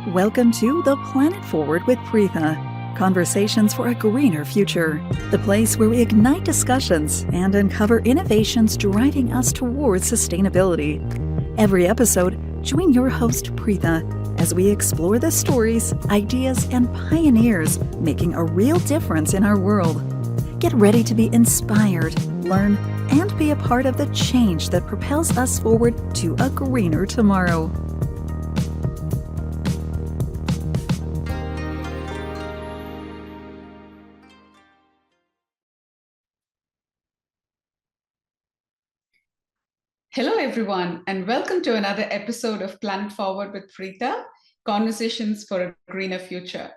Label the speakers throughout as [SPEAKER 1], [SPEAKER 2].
[SPEAKER 1] Welcome to The Planet Forward with Preetha, conversations for a greener future, the place where we ignite discussions and uncover innovations driving us towards sustainability. Every episode, join your host Preetha as we explore the stories, ideas, and pioneers making a real difference in our world. Get ready to be inspired, learn, and be a part of the change that propels us forward to a greener tomorrow.
[SPEAKER 2] Hello, everyone, and welcome to another episode of Planet Forward with Preetha, Conversations for a Greener Future.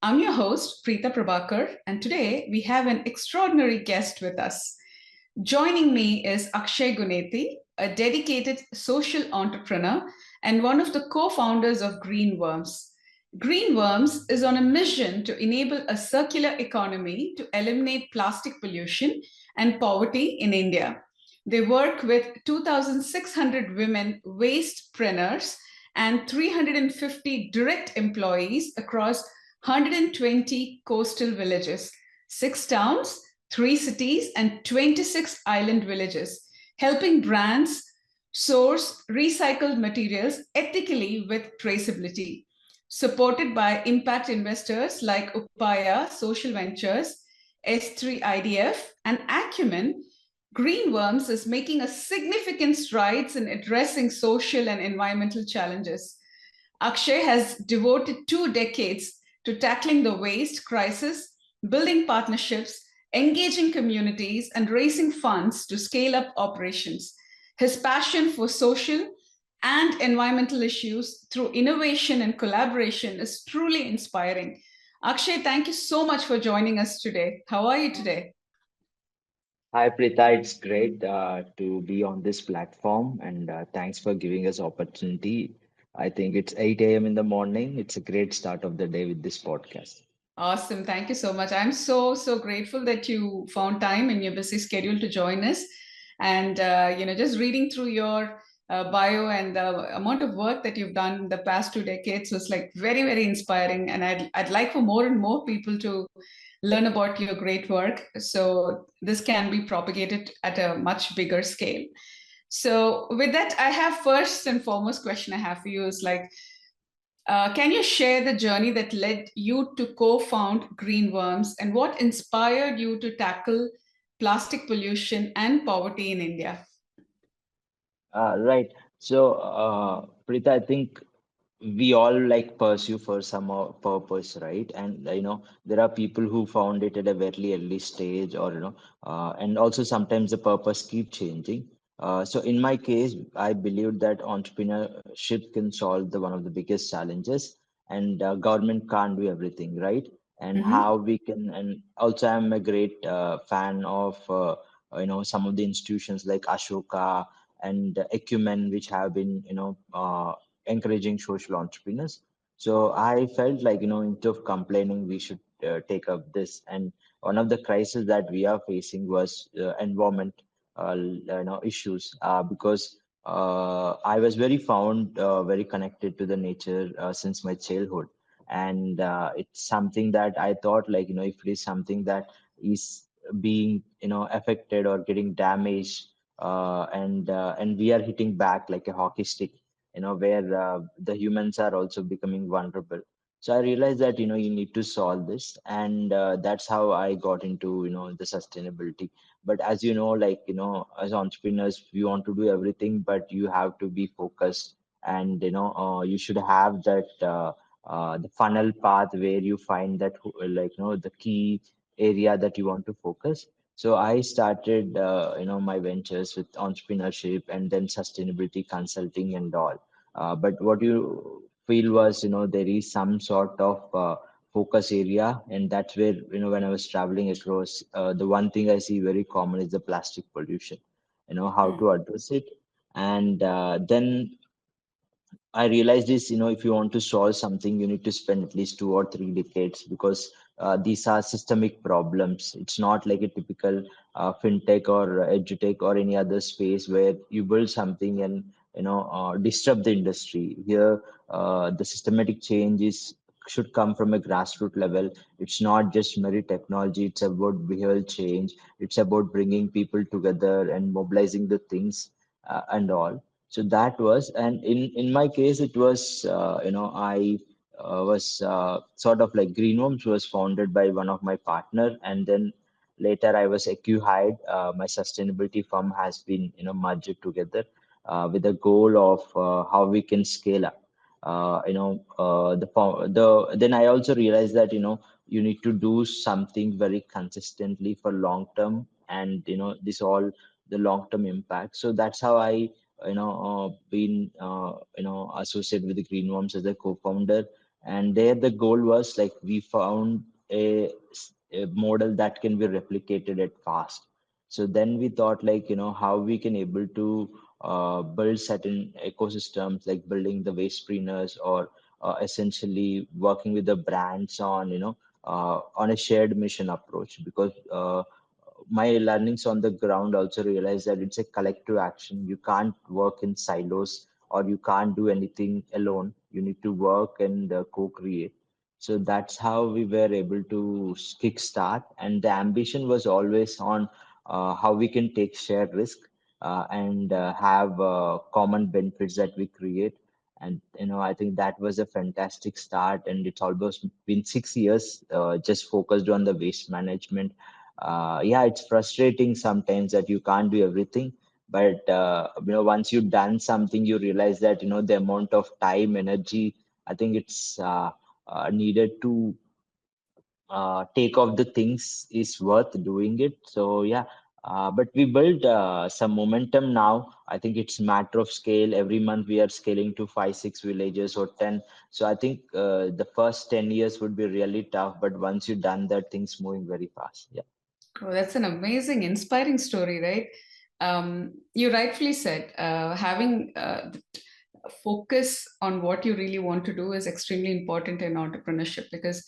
[SPEAKER 2] I'm your host, Preetha Prabhakar, and today we have an extraordinary guest with us. Joining me is Akshay Guneti, a dedicated social entrepreneur and one of the co-founders of Greenworms. Greenworms is on a mission to enable a circular economy to eliminate plastic pollution and poverty in India. They work with 2,600 women waste-preneurs and 350 direct employees across 120 coastal villages, 6 towns, 3 cities, and 26 island villages, helping brands source recycled materials ethically with traceability. Supported by impact investors like Upaya, Social Ventures, S3IDF, and Acumen, Greenworms is making a significant strides in addressing social and environmental challenges. Akshay has devoted 2 decades to tackling the waste crisis, building partnerships, engaging communities, and raising funds to scale up operations. His passion for social and environmental issues through innovation and collaboration is truly inspiring. Akshay, thank you so much for joining us today. How are you today?
[SPEAKER 3] Hi, Preetha. It's great to be on this platform, and thanks for giving us opportunity. I think it's 8 a.m. in the morning. It's a great start of the day with this podcast.
[SPEAKER 2] Awesome. Thank you so much. I'm so grateful that you found time in your busy schedule to join us. And, just reading through your bio and the amount of work that you've done in the past 2 decades was like very inspiring. And I'd like for more and more people to learn about your great work. So this can be propagated at a much bigger scale. So with that, I have first and foremost question I have for you is like, can you share the journey that led you to co-found Greenworms and what inspired you to tackle plastic pollution and poverty in India?
[SPEAKER 3] Right. So, Preetha, I think we all like pursue for some purpose, right? And there are people who found it at a very early stage, or and also sometimes the purpose keep changing. So in my case, I believe that entrepreneurship can solve the one of the biggest challenges, and government can't do everything, right? And
[SPEAKER 2] Mm-hmm.
[SPEAKER 3] how we can, and also I'm a great fan of some of the institutions like Ashoka and Ecumen, which have been encouraging social entrepreneurs. So I felt like, instead of complaining, we should take up this. And one of the crises that we are facing was environment, issues, because I was very connected to the nature since my childhood. And it's something that I thought, like, if it is something that is being, affected or getting damaged, and we are hitting back like a hockey stick, where the humans are also becoming vulnerable. So I realized that you need to solve this, and that's how I got into the sustainability. But as you know, like as entrepreneurs, we want to do everything, but you have to be focused, and you should have that the funnel path where you find that like the key area that you want to focus. So I started, my ventures with entrepreneurship and then sustainability consulting and all. But what you feel was, there is some sort of focus area, and that's where, when I was traveling across, the one thing I see very common is the plastic pollution, how to address it. And then I realized this, if you want to solve something, you need to spend at least 2 or 3 decades, because these are systemic problems. It's not like a typical fintech or edutech or any other space where you build something and disrupt the industry. Here, the systematic change is should come from a grassroots level. It's not just merely technology. It's about behavioral change. It's about bringing people together and mobilizing the things and all. So that was, and in my case, it was I was sort of like Green Homes was founded by one of my partner, and then later I was AccuHide. My sustainability firm has been merged together with the goal of how we can scale up. Then I also realized that you need to do something very consistently for long term, and this all the long term impact. So that's how I been associated with the Green Worms as a co-founder. And there the goal was like we found a model that can be replicated at fast. So then we thought like how we can able to build certain ecosystems, like building the waste-preneurs, or essentially working with the brands on on a shared mission approach. Because my learnings on the ground also realize that it's a collective action. You can't work in silos, or you can't do anything alone. You need to work and co-create. So that's how we were able to kickstart. And the ambition was always on how we can take shared risk and have common benefits that we create. And I think that was a fantastic start. And it's almost been 6 years just focused on the waste management. Yeah, it's frustrating sometimes that you can't do everything, but once you've done something, you realize that the amount of time, energy, I think it's needed to take off the things is worth doing it. So yeah, but we built some momentum now. I think it's matter of scale. Every month we are scaling to 5 6 villages or 10. So I think the first 10 years would be really tough, but once you've done that, things moving very fast. Yeah.
[SPEAKER 2] Oh, that's an amazing, inspiring story, right? You rightfully said, having focus on what you really want to do is extremely important in entrepreneurship, because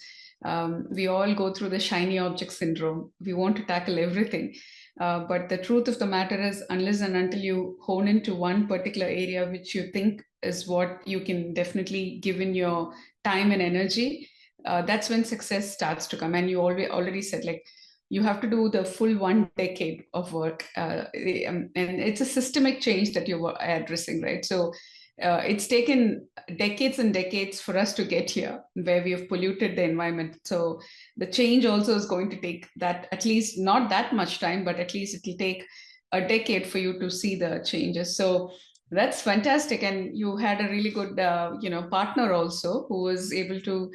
[SPEAKER 2] we all go through the shiny object syndrome. We want to tackle everything. But the truth of the matter is, unless and until you hone into one particular area which you think is what you can definitely give in your time and energy, that's when success starts to come. And you already said, like, you have to do the full 1 decade of work. And it's a systemic change that you're addressing, right? So it's taken decades and decades for us to get here, where we have polluted the environment. So the change also is going to take that, at least not that much time, but at least it will take a decade for you to see the changes. So that's fantastic. And you had a really good partner also, who was able to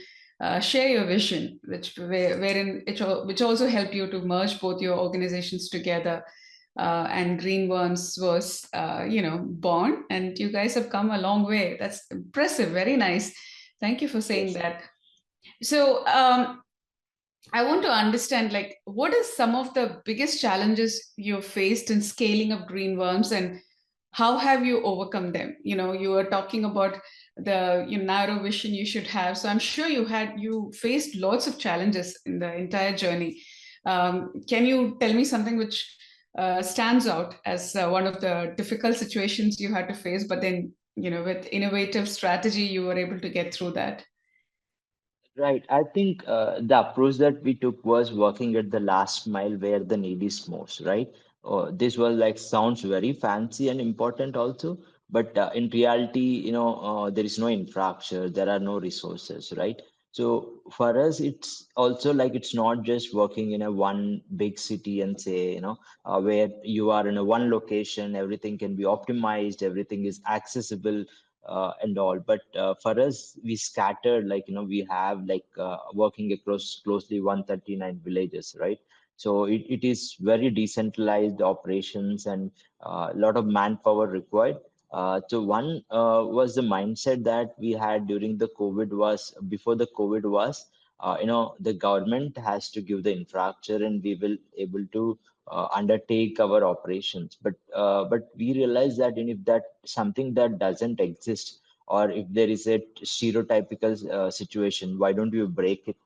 [SPEAKER 2] share your vision, which also helped you to merge both your organizations together. And Greenworms was, born, and you guys have come a long way. That's impressive. Very nice. Thank you for saying
[SPEAKER 3] Yes.
[SPEAKER 2] that. So I want to understand, like, what are some of the biggest challenges you've faced in scaling up Greenworms, and how have you overcome them? You were talking about the narrow vision you should have. So I'm sure you faced lots of challenges in the entire journey. Can you tell me something which stands out as one of the difficult situations you had to face, but then, with innovative strategy, you were able to get through that?
[SPEAKER 3] Right. I think the approach that we took was working at the last mile where the need is most, right? This was like sounds very fancy and important also, but in reality, there is no infrastructure, there are no resources, right? So for us, it's also like it's not just working in a one big city and say, where you are in a one location, everything can be optimized, everything is accessible and all. But for us, we scattered, like we have like working across closely 139 villages, right? So it is very decentralized operations, and a lot of manpower required. So one was the mindset that we had during the COVID was before the COVID was, the government has to give the infrastructure and we will able to undertake our operations. But we realize that if that something that doesn't exist, or if there is a stereotypical situation, why don't you break it?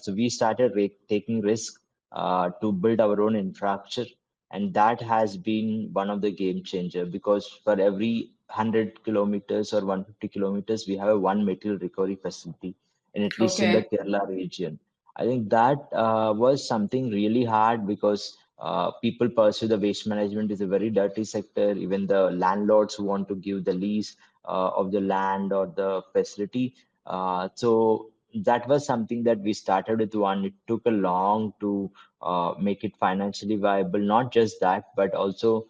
[SPEAKER 3] So we started taking risk to build our own infrastructure, and that has been one of the game changer, because for every 100 kilometers or 150 kilometers, we have a one material recovery facility, and at least in the
[SPEAKER 2] Okay.
[SPEAKER 3] Kerala region. I think that was something really hard because people pursue the waste management is a very dirty sector. Even the landlords who want to give the lease of the land or the facility. So that was something that we started with one. It took a long to make it financially viable. Not just that, but also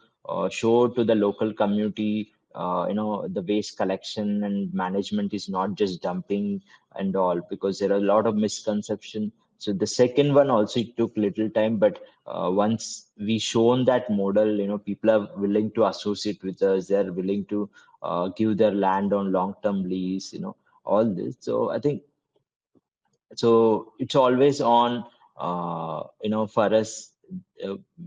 [SPEAKER 3] show to the local community, the waste collection and management is not just dumping and all, because there are a lot of misconception. So the second one also, it took little time, but once we shown that model, people are willing to associate with us. They are willing to give their land on long-term lease, all this. So I think so it's always on for us.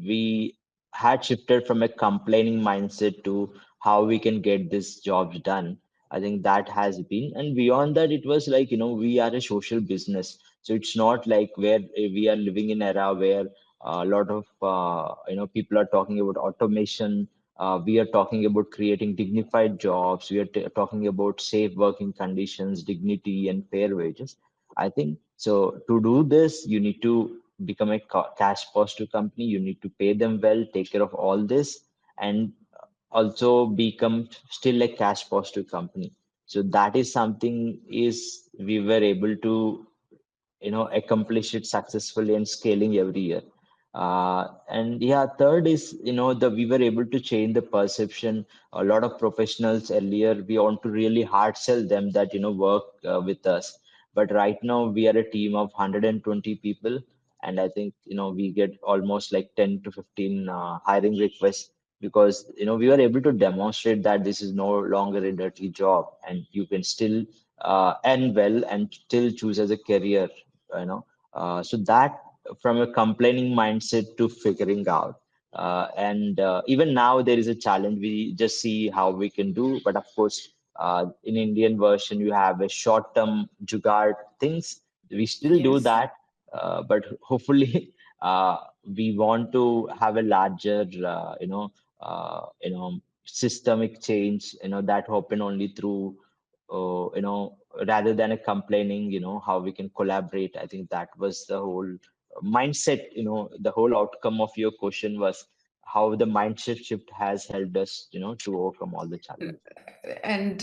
[SPEAKER 3] We had shifted from a complaining mindset to how we can get this jobs done. I think that has been, and beyond that it was like, we are a social business, so it's not like where we are living in era where a lot of people are talking about automation. We are talking about creating dignified jobs. We are talking about safe working conditions, dignity, and fair wages. I think so. To do this, you need to become a cash positive company. You need to pay them well, take care of all this, and also become still a cash positive company. So that is something is we were able to accomplish it successfully and scaling every year. And yeah, third is, the we were able to change the perception. A lot of professionals earlier, we want to really hard sell them that work with us, but right now we are a team of 120 people, and I think we get almost like 10 to 15 hiring requests, because we were able to demonstrate that this is no longer a dirty job, and you can still earn well and still choose as a career, so that, from a complaining mindset to figuring out, and even now there is a challenge. We just see how we can do, but of course, in Indian version you have a short term jugaad things. We still do
[SPEAKER 2] Yes.
[SPEAKER 3] that, but hopefully we want to have a larger systemic change, that happen only through rather than a complaining, how we can collaborate. I think that was the whole mindset. The whole outcome of your question was how the mindset shift has helped us, to overcome all the challenges.
[SPEAKER 2] And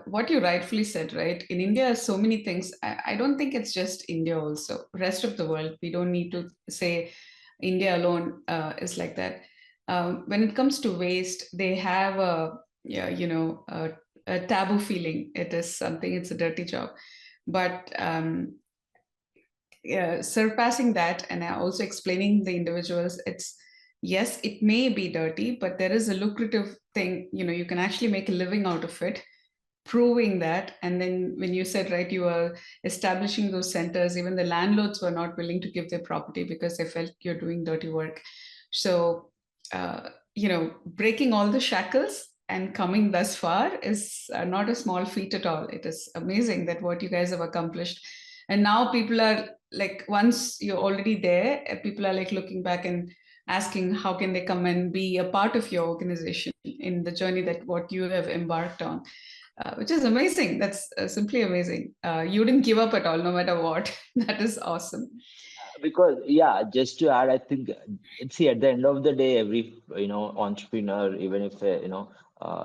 [SPEAKER 2] what you rightfully said, right? In India, so many things. I don't think it's just India also. Rest of the world, we don't need to say India alone is like that. When it comes to waste, they have yeah, a taboo feeling. It is something, it's a dirty job. But surpassing that and also explaining the individuals, it's, yes, it may be dirty, but there is a lucrative thing, you can actually make a living out of it, proving that. And then when you said, right, you were establishing those centers, even the landlords were not willing to give their property because they felt you're doing dirty work. So breaking all the shackles and coming thus far is not a small feat at all. It is amazing that what you guys have accomplished. And now people are like, once you're already there, people are like looking back and asking how can they come and be a part of your organization in the journey that what you have embarked on, which is amazing. That's simply amazing. You didn't give up at all, no matter what. That is awesome.
[SPEAKER 3] Because yeah, just to add, I think see, at the end of the day, every entrepreneur, even if a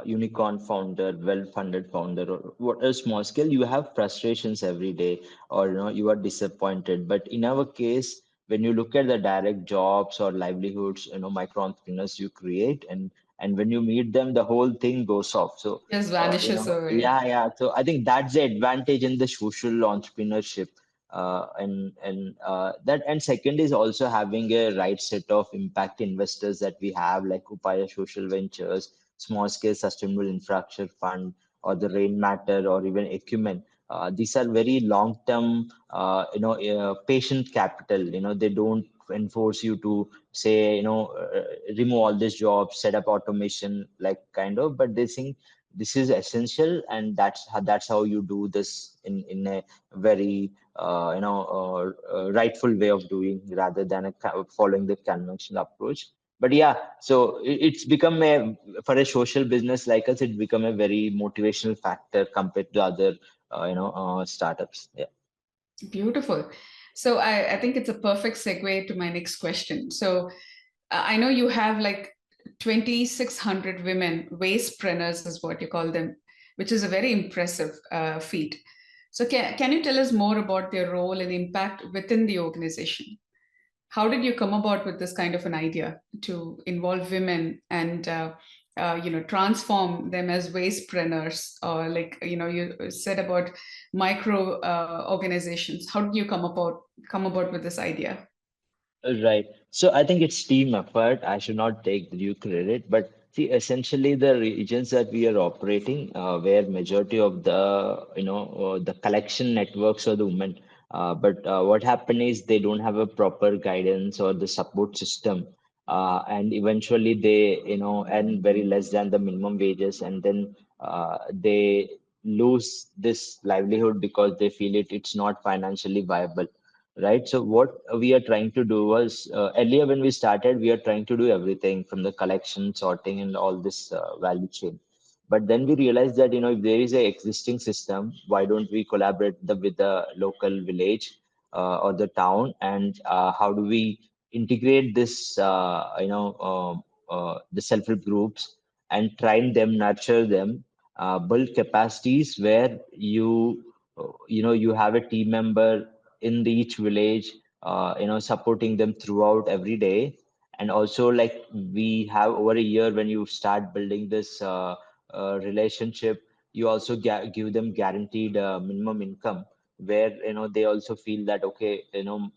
[SPEAKER 3] unicorn founder, well-funded founder, or what a small scale, you have frustrations every day, or you are disappointed. But in our case, when you look at the direct jobs or livelihoods, micro entrepreneurs you create, and when you meet them, the whole thing goes off. So
[SPEAKER 2] Just vanishes away.
[SPEAKER 3] yeah. So I think that's the advantage in the social entrepreneurship, and that, and second is also having a right set of impact investors that we have, like Upaya Social Ventures, Small Scale Sustainable Infrastructure Fund, or the Rain Matter, or even Acumen. These are very long term, patient capital. They don't enforce you to say, remove all these jobs, set up automation, like kind of, but they think this is essential, and that's how you do this in a very rightful way of doing, rather than following the conventional approach. But yeah, so it's become a, for a social business like us, it's become a very motivational factor compared to other startups. Yeah.
[SPEAKER 2] Beautiful. So I think it's a perfect segue to my next question. So I know you have like 2,600 women, waste-preneurs is what you call them, which is a very impressive feat. So can you tell us more about their role and impact within the organization? How did you come about with this kind of an idea to involve women and transform them as wastepreneurs, or like you said about micro organizations? How did you come about with this idea?
[SPEAKER 3] Right. So I think it's team effort. I should not take the due credit, but see, essentially the regions that we are operating, where majority of the collection networks are the women. But what happened is they don't have a proper guidance or the support system, and eventually they, earn very less than the minimum wages, and then they lose this livelihood because they feel it's not financially viable, right? So what we are trying to do was, earlier when we started, we are trying to do everything from the collection, sorting, and all this value chain. But then we realized that, if there is a existing system, why don't we collaborate with the local village or the town, and how do we integrate this, the self-help groups, and train them, nurture them, build capacities where you have a team member in each village, supporting them throughout every day. And also, like, we have over a year, when you start building this relationship, you also give them guaranteed minimum income, where they also feel that, okay,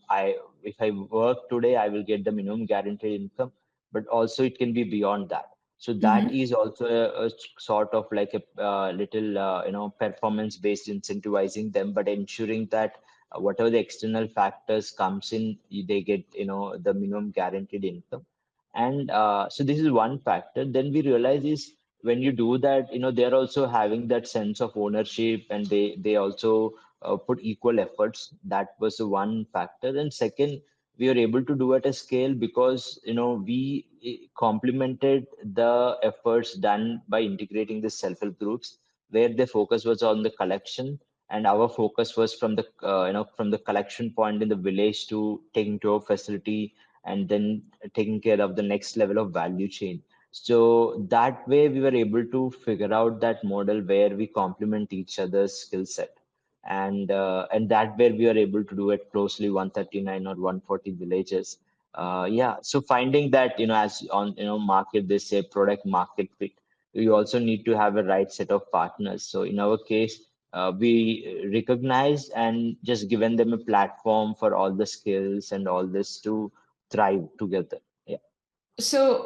[SPEAKER 3] I if I work today, I will get the minimum guaranteed income, but also it can be beyond that. So that
[SPEAKER 2] Mm-hmm.
[SPEAKER 3] is also a sort of like a little performance based incentivizing them, but ensuring that whatever the external factors comes in, they get the minimum guaranteed income. And so this is one factor. Then we realize is, when you do that, they're also having that sense of ownership, and they also put equal efforts. That was the one factor. And second, we are able to do at a scale because we complemented the efforts done by integrating the self-help groups, where the focus was on the collection, and our focus was from the from the collection point in the village to taking to a facility, and then taking care of the next level of value chain. So that way we were able to figure out that model where we complement each other's skill set, and that way we are able to do it closely 139 or 140 villages. Yeah, so finding that, as on market, they say product market fit, you also need to have a right set of partners. So in our case, we recognized and just given them a platform for all the skills and all this to thrive together. Yeah.
[SPEAKER 2] So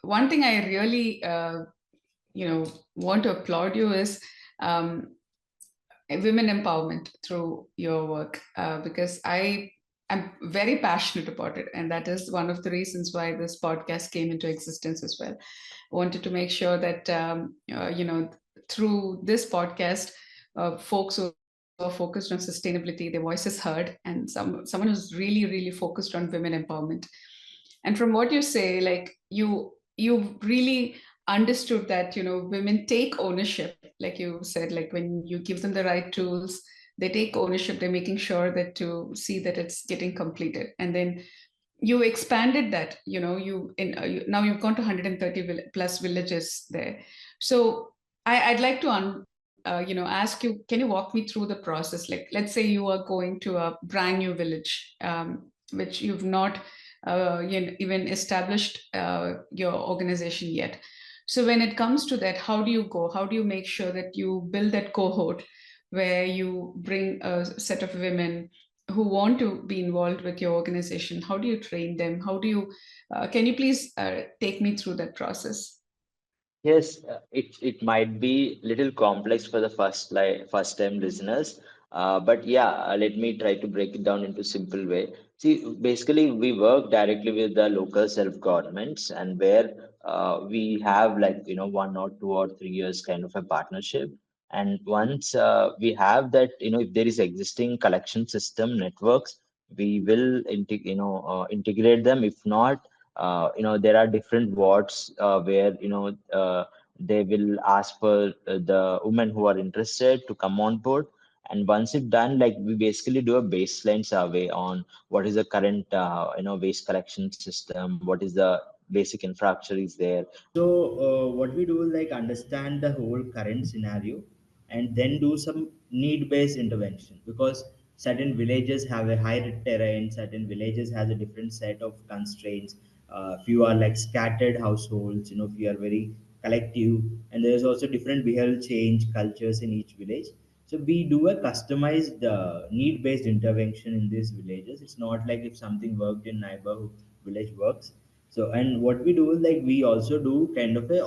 [SPEAKER 2] one thing I really want to applaud you is um, women empowerment through your work, because I am very passionate about it, and that is one of the reasons why this podcast came into existence as well. I wanted to make sure that through this podcast, folks who are focused on sustainability, their voice is heard, and someone who's really focused on women empowerment. And from what you say, like you really understood that women take ownership, like you said, like when you give them the right tools, they take ownership, they're making sure that to see that it's getting completed. And then you expanded that, now you've gone to 130 plus villages there. So I'd like to ask you, can you walk me through the process? Like, let's say you are going to a brand new village, which you've not even established your organization yet. So when it comes to that, how do you go? How do you make sure that you build that cohort where you bring a set of women who want to be involved with your organization? How do you train them? How do you, can you please take me through that process?
[SPEAKER 3] Yes, it might be little complex for the first time listeners, but yeah, let me try to break it down into simple way. See, basically, we work directly with the local self governments, and where we have, like, 1 or 2 or 3 years kind of a partnership. And once we have that, if there is existing collection system networks, we will integrate them. If not, there are different wards where they will ask for the women who are interested to come on board. And once it's done, like we basically do a baseline survey on what is the current waste collection system, what is the basic infrastructure is there. So what we do is like understand the whole current scenario and then do some need-based intervention, because certain villages have a high terrain, certain villages has a different set of constraints. If you are like scattered households, if you are very collective, and there is also different behavioral change cultures in each village. So we do a customized need-based intervention in these villages. It's not like if something worked in neighborhood village works. So, and what we do is like we also do kind of a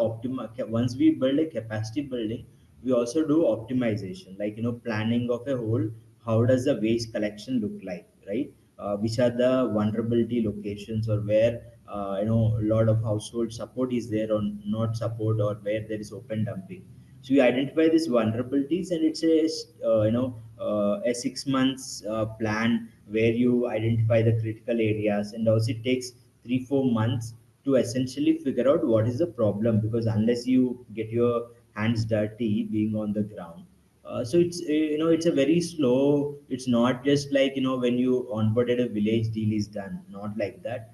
[SPEAKER 3] once we build a capacity building, we also do optimization, like planning of a whole. How does the waste collection look like, right? Which are the vulnerability locations, or where a lot of household support is there or not support, or where there is open dumping. So we identify these vulnerabilities, and it's a 6 months plan where you identify the critical areas, and also it takes 3 4 months to essentially figure out what is the problem, because unless you get your hands dirty being on the ground, so it's a very slow. It's not just like when you onboarded a village, deal is done, not like that.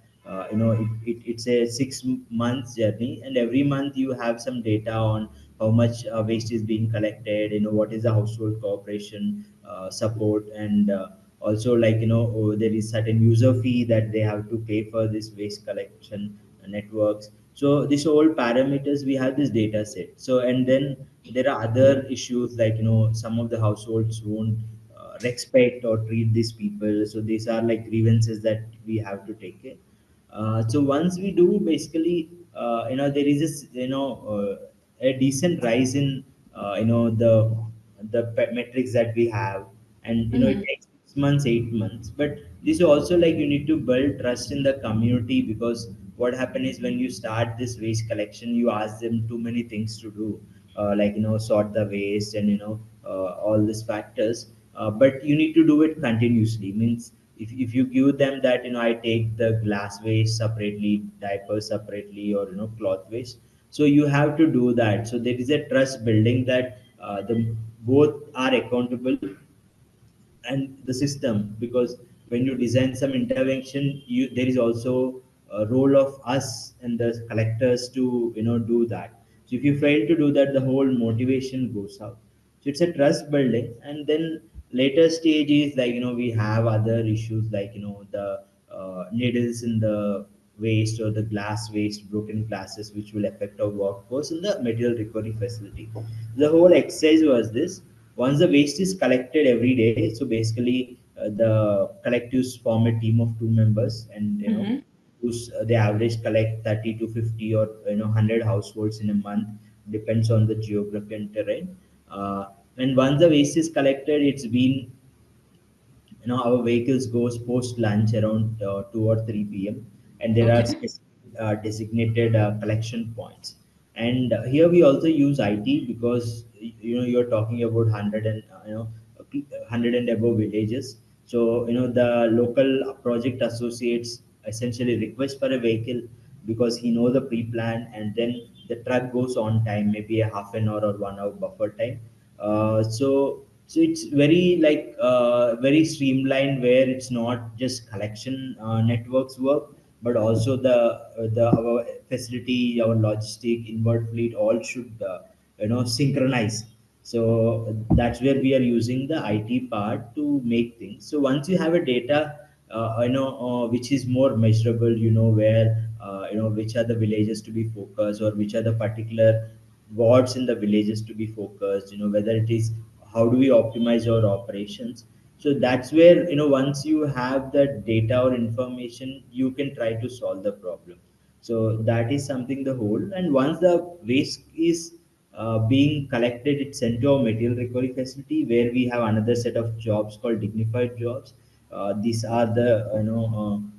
[SPEAKER 3] It's a 6 months journey, and every month you have some data on how much waste is being collected, what is the household cooperation support, and also like there is certain user fee that they have to pay for this waste collection networks. So this all parameters, we have this data set. So, and then there are other issues like some of the households won't respect or treat these people. So these are like grievances that we have to take care. So once we do, basically, there is this, a decent rise in, the metrics that we have, and it
[SPEAKER 2] Mm-hmm.
[SPEAKER 3] takes 6 months, 8 months. But this is also like you need to build trust in the community, because what happens is when you start this waste collection, you ask them too many things to do, like sort the waste and all these factors. But you need to do it continuously. Means if you give them that I take the glass waste separately, diapers separately, or cloth waste, so you have to do that. So there is a trust building that the both are accountable, and the system, because when you design some intervention, there is also a role of us and the collectors to do that. So if you fail to do that, the whole motivation goes out. So it's a trust building. And then later stage is like we have other issues like the needles in the waste, or the glass waste, broken glasses, which will affect our workforce in the material recovery facility. The whole exercise was this: once the waste is collected every day, so basically the collectives form a team of 2 members, and
[SPEAKER 2] Mm-hmm.
[SPEAKER 3] they average collect 30 to 50, or 100 households in a month, depends on the geography and terrain. And once the waste is collected, it's been our vehicles goes post lunch around 2 or 3 p.m., and there are
[SPEAKER 2] Okay.
[SPEAKER 3] designated collection points. And here we also use IT, because you're talking about 100 and 100 and above villages. So the local project associates essentially request for a vehicle, because he know the pre-plan, and then the truck goes on time, maybe a half an hour or 1 hour buffer time. So it's very like very streamlined, where it's not just collection networks work, but also the our facility, our logistic inward fleet, all should synchronize. So that's where we are using the IT part to make things. So once you have a data, which is more measurable, where which are the villages to be focused, or which are the particular wards in the villages to be focused, whether it is how do we optimize our operations. So that's where once you have the data or information, you can try to solve the problem. So that is something the whole. And once the waste is being collected, it's sent to our material recovery facility, where we have another set of jobs called dignified jobs. These are the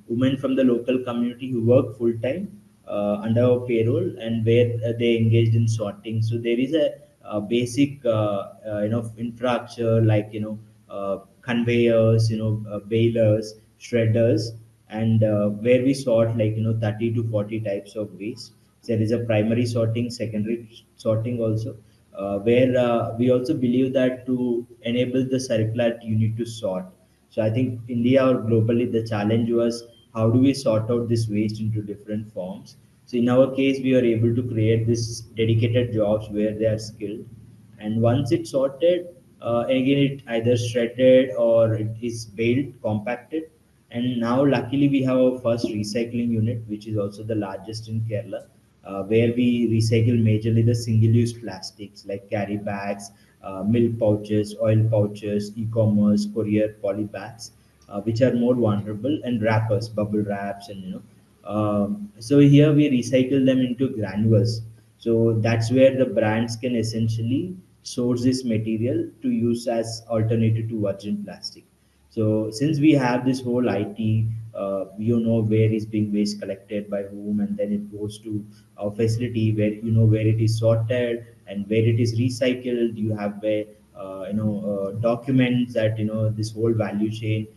[SPEAKER 3] women from the local community who work full time under our payroll, and where they engaged in sorting. So there is a basic infrastructure like conveyors, balers, shredders,
[SPEAKER 4] and where we sort like 30 to 40 types of waste. So there is a primary sorting, secondary sorting also, where we also believe that to enable the circularity you need to sort. So I think India or globally the challenge was how do we sort out this waste into different forms. So in our case we are able to create this dedicated jobs where they are skilled, and once it's sorted, again it either shredded or it is baled, compacted. And now luckily we have our first recycling unit, which is also the largest in Kerala, where we recycle majorly the single use plastics like carry bags, milk pouches, oil pouches, e-commerce courier poly bags, which are more vulnerable, and wrappers, bubble wraps, and so here we recycle them into granules. So that's where the brands can essentially source this material to use as alternative to virgin plastic. So since we have this whole IT, where is being waste collected by whom, and then it goes to a facility where where it is sorted and where it is recycled. You have where documents that this whole value chain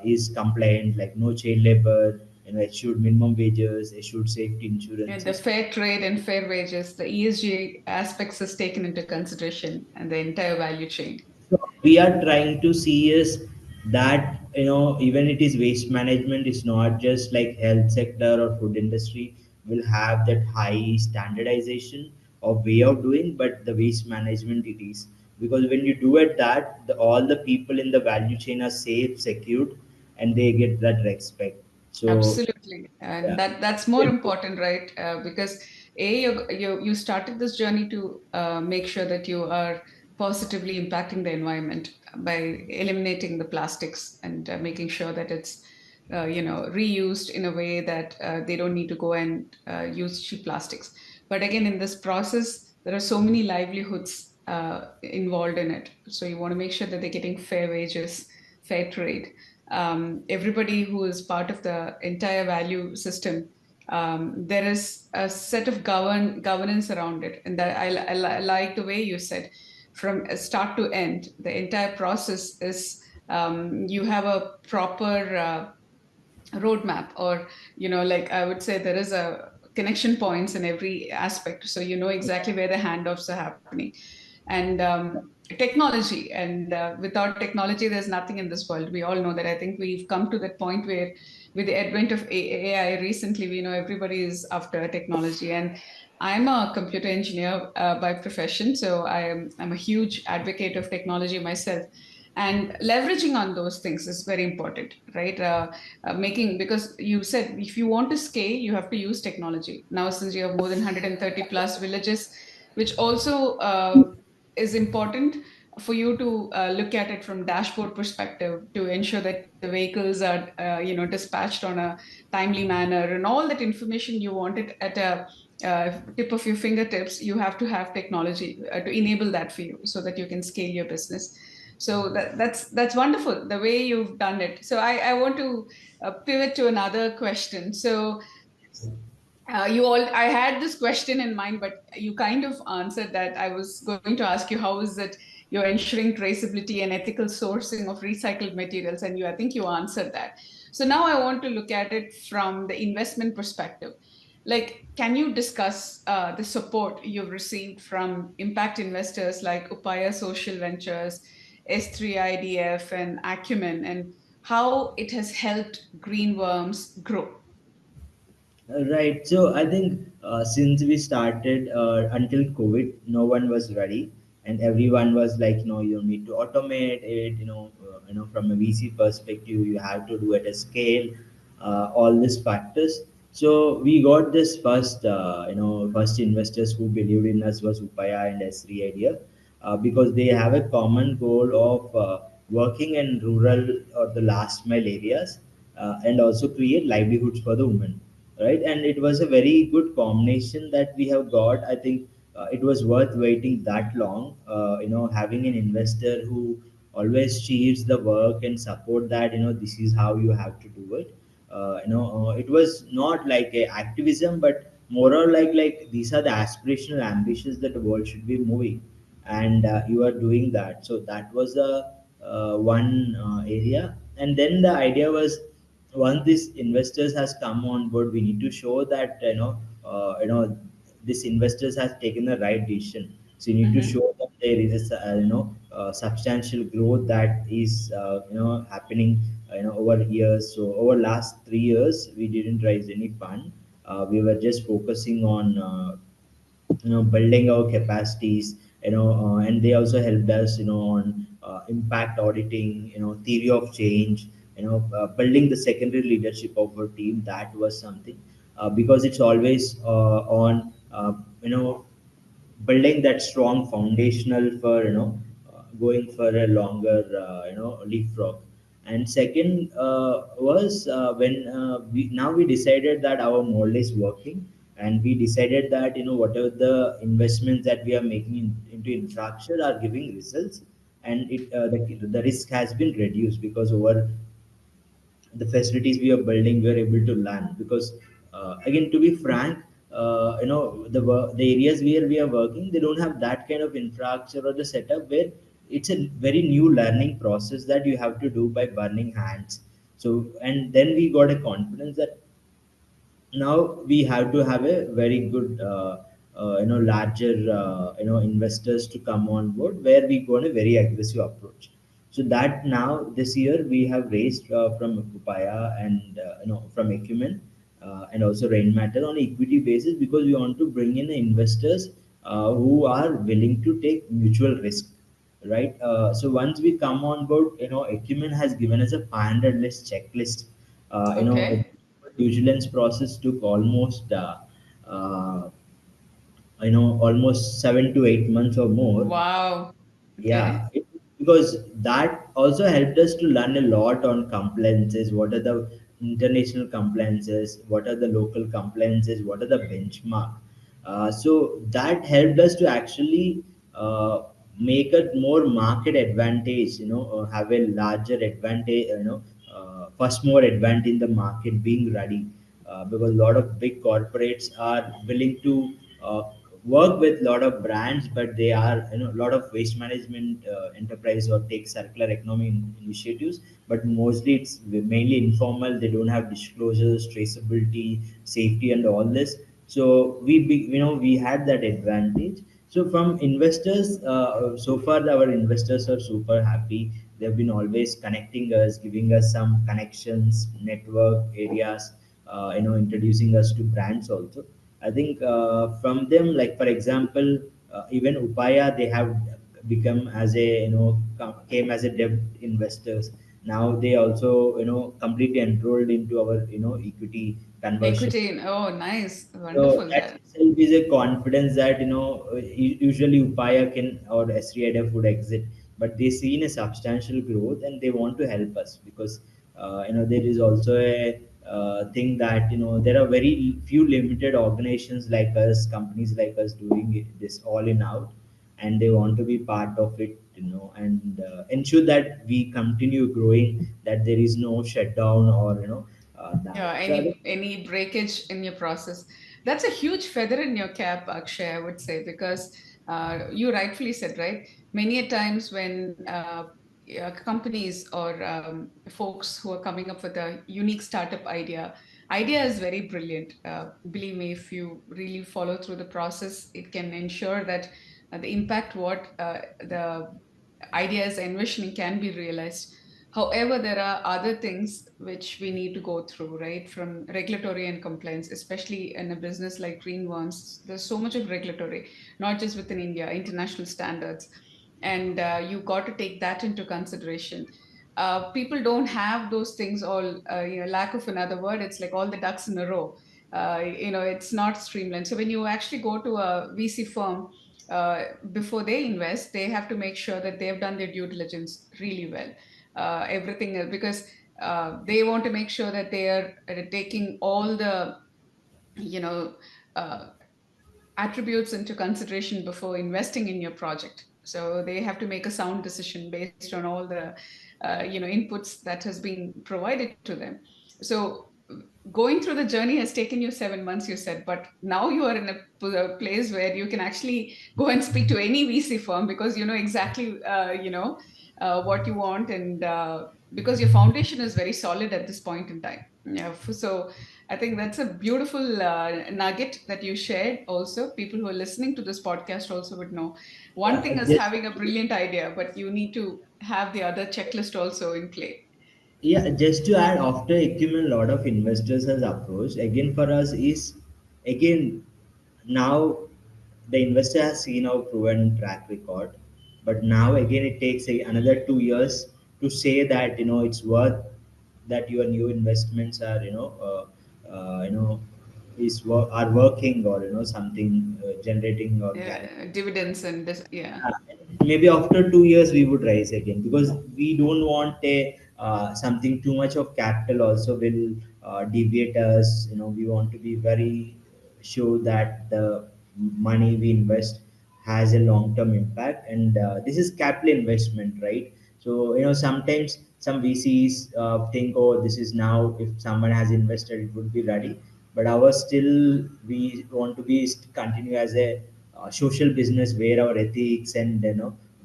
[SPEAKER 4] is compliant, like no child labor, assured minimum wages, assured safety
[SPEAKER 2] And the
[SPEAKER 4] insurances.
[SPEAKER 2] fair trade and fair wages, the ESG aspects is taken into consideration and the entire value chain.
[SPEAKER 4] So we are trying to see is that even it is waste management is not just like health sector or food industry will have that high standardization of way of doing, but the waste management it is, because when you do it that all the people in the value chain are safe, secured, and they get that respect. So
[SPEAKER 2] Absolutely, and
[SPEAKER 4] yeah.
[SPEAKER 2] that's more important, right? Because you started this journey to make sure that you are positively impacting the environment by eliminating the plastics and making sure that it's reused in a way that they don't need to go and use cheap plastics. But again, in this process, there are so many livelihoods involved in it. So you want to make sure that they're getting fair wages, fair trade. Everybody who is part of the entire value system, there is a set of governance around it, and that I like the way you said from start to end the entire process is you have a proper roadmap, or like I would say there is a connection points in every aspect, so you know exactly where the handoffs are happening. And technology, and without technology there's nothing in this world. We all know that. I think we've come to that point where with the advent of AI recently, we know everybody is after technology. And I'm a computer engineer by profession, so I'm a huge advocate of technology myself. And leveraging on those things is very important, right? Making, because you said if you want to scale you have to use technology. Now since you have more than 130 plus villages, which also is important for you to look at it from dashboard perspective to ensure that the vehicles are dispatched on a timely manner, and all that information you want it at a tip of your fingertips. You have to have technology to enable that for you so that you can scale your business. So that's wonderful the way you've done it. So I want to pivot to another question. So you all, I had this question in mind, but you kind of answered that. I was going to ask you, how is it you're ensuring traceability and ethical sourcing of recycled materials? And I think you answered that. So now I want to look at it from the investment perspective. Like, can you discuss the support you've received from impact investors like Upaya Social Ventures, S3IDF, and Acumen, and how it has helped greenworms grow?
[SPEAKER 4] Right. So I think since we started until COVID, no one was ready, and everyone was like, you need to automate it. From a VC perspective, you have to do at a scale. All these factors. So we got this first investors who believed in us was Upaya and S3 Idea, because they have a common goal of working in rural or the last mile areas, and also create livelihoods for the women, right? And it was a very good combination that we have got. I think it was worth waiting that long, having an investor who always cheers the work and support that this is how you have to do it. It was not like a activism, but more or like these are the aspirational ambitions that the world should be moving, and you are doing that. So that was the one area. And then the idea was once these investors has come on board, we need to show that this investors has taken the right decision. So you need to
[SPEAKER 2] Mm-hmm.
[SPEAKER 4] show that there is a substantial growth that is happening over years. So over last 3 years we didn't raise any fund. We were just focusing on building our capacities, and they also helped us on impact auditing, theory of change, building the secondary leadership of our team. That was something, because it's always on building that strong foundational for going for a longer leapfrog. And second was when we now we decided that our model is working, and we decided that whatever the investments that we are making into infrastructure are giving results, and the risk has been reduced, because over the facilities we are building we are able to learn. Because again, to be frank, the areas where we are working, they don't have that kind of infrastructure or the setup where it's a very new learning process that you have to do by burning hands. So, and then we got a confidence that now we have to have a very good larger investors to come on board, where we go on a very aggressive approach. So that now this year we have raised from Upaya and from Acumen, and also Rainmatter on equity basis, because we want to bring in investors who are willing to take mutual risk, right? So once we come on board, Acumen has given us a 500 list checklist. The
[SPEAKER 2] Okay.
[SPEAKER 4] due diligence process took almost uh, almost 7 to 8 months or more.
[SPEAKER 2] Wow. Okay.
[SPEAKER 4] Yeah, because that also helped us to learn a lot on compliances. What are the international compliances? What are the local compliances? What are the benchmark? So that helped us to actually make a more market advantage. Have a larger advantage. First more advantage in the market, being ready, because a lot of big corporates are willing to work with a lot of brands, but they are a lot of waste management enterprise or take circular economy initiatives, but mostly it's mainly informal. They don't have disclosures, traceability, safety, and all this. So we had that advantage. So from investors, so far our investors are super happy. They've been always connecting us, giving us some connections, network areas, introducing us to brands also. I think from them, like for example, even Upaya, they have become as a came as a debt investors. Now they also completely enrolled into our equity conversion.
[SPEAKER 2] Equity. Oh, nice.
[SPEAKER 4] So
[SPEAKER 2] Wonderful.
[SPEAKER 4] that
[SPEAKER 2] That.
[SPEAKER 4] itself is a confidence that usually Upaya can or SRIDF would exit, but they see in a substantial growth and they want to help us, because there is also a thing that there are very few limited organizations like us, companies like us doing this all in out, and they want to be part of it, and ensure that we continue growing, that there is no shutdown or that.
[SPEAKER 2] Yeah,
[SPEAKER 4] So I think
[SPEAKER 2] any breakage in your process. That's a huge feather in your cap, Akshay, I would say, because you rightfully said, right? Many a times when yeah, companies or folks who are coming up with a unique startup idea is very brilliant. Believe me, if you really follow through the process, it can ensure that the impact what the idea is envisioning can be realized. However, there are other things which we need to go through, right? From regulatory and compliance, especially in a business like green ones, there's so much of regulatory, not just within India, international standards. And you got to take that into consideration. People don't have those things all, lack of another word, it's like all the ducks in a row. It's not streamlined. So when you actually go to a VC firm, before they invest, they have to make sure that they've done their due diligence really well. Everything because they want to make sure that they are taking all the you know uh, attributes into consideration before investing in your project. So they have to make a sound decision based on all the inputs that has been provided to them. So going through the journey has taken you 7 months, you said, but now you are in a place where you can actually go and speak to any VC firm because you know exactly what you want, and because your foundation is very solid at this point in time. Yeah, so I think that's a beautiful nugget that you shared. Also, people who are listening to this podcast also would know. One
[SPEAKER 4] Yeah,
[SPEAKER 2] thing is
[SPEAKER 4] just
[SPEAKER 2] having a brilliant idea, but you need to have the other checklist also in play.
[SPEAKER 4] Yeah, just to add, after Acumen, a lot of investors has approached. Again, for us is again now the investor has seen our proven track record, but now again it takes another 2 years to say that it's worth that your new investments are are working, or something generating organic.
[SPEAKER 2] Dividends and this, yeah.
[SPEAKER 4] Maybe after 2 years we would rise again, because we don't want a something too much of capital also will deviate us. We want to be very sure that the money we invest has a long term impact, and this is capital investment, right? So sometimes some VCs think, oh, this is now, if someone has invested it would be ready, but our still we want to be continue as a social business where our ethics and